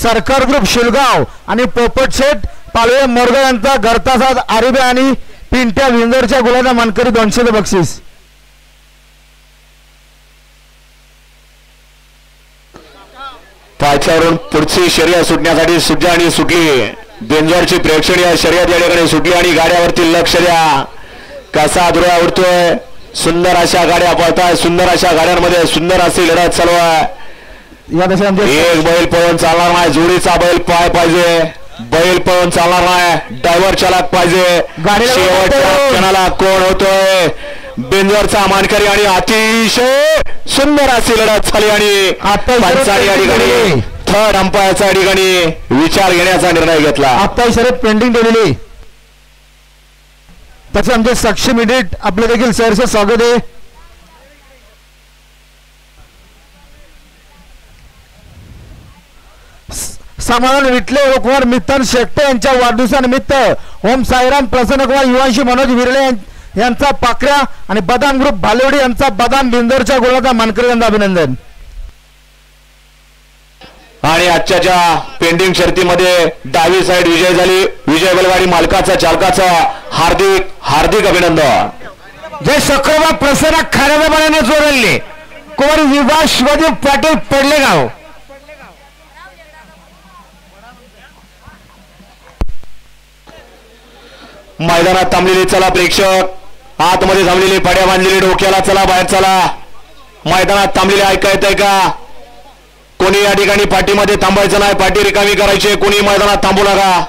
सरकार ग्रुप शिलगाव आणि पोपट शेठ पालवे मोरगाव यांचा घरतासाद आरिबे आणि पिंट्या विंदरच्या गुलाचा मानकरी 200 बक्षीस. पायथ्यावरून पुढची शर्यत सुटण्यासाठी सुटली आणि सुटली. बेंजोरची प्रेक्षणीय शर्यत या ठिकाणी सुटली आणि गाड्यावरती लक्ष द्या. कसा धुरा उडतोय. सुंदर अशा गाड्या पळताय. सुंदर अशा गाड्यांमध्ये सुंदर अशी लढत चालू आहे. एक बैल पळून चालणार नाही. जोडीचा बैल पाहिजे. बैल पळून चालणार नाही. ड्रायव्हर चालक पाहिजे. शेवटच्या क्षणाला कोण होतोय. बेंजोरचा मानकरी आणि अतिशय सुंदर अशी लढत झाली आणि पंचांनी या ठिकाणी थर्ड अंपायरच्या ठिकाणी विचार घेण्याचा निर्णय घेतला. आता शर्यत पेंडिंग ठेवलेली. त्याचे आमचे साक्षी मिनिट आपलं देखील सहर्ष स्वागत आहे. समाधान विटले व कुमार मित्तन शेट्टे यांच्या वाढदिवसानिमित्त ओम साईराम प्रसन्न कुमार युवांशी मनोज विरळे यांचा पाकऱ्या आणि बदाम ग्रुप भालेवडी यांचा बदाम बिंदरच्या गोलाचा मानकरी यांना अभिनंदन. आणि आजच्या पेंडिंग शर्तीमध्ये डावी साइड विजय झाली. विजय बैलगाडी मालकाचा चालकाचा हार्दिक हार्दिक अभिनंदन. जय शुक्रवार प्रसन्न खाण्याच्या पाण्याने जोडले कुमार विभा शिवाजी पाटील पडलेगाव. मैदानात थांबलेले चला प्रेक्षक. आतमध्ये थांबलेली पाड्या बांधलेली डोक्याला चला बाहेर चला. मैदानात थांबलेले ऐका येतंय का. कोणी या ठिकाणी पाठीमध्ये थांबायचं नाही. पाठी रिकामी करायची. कोणी मैदानात थांबू नका.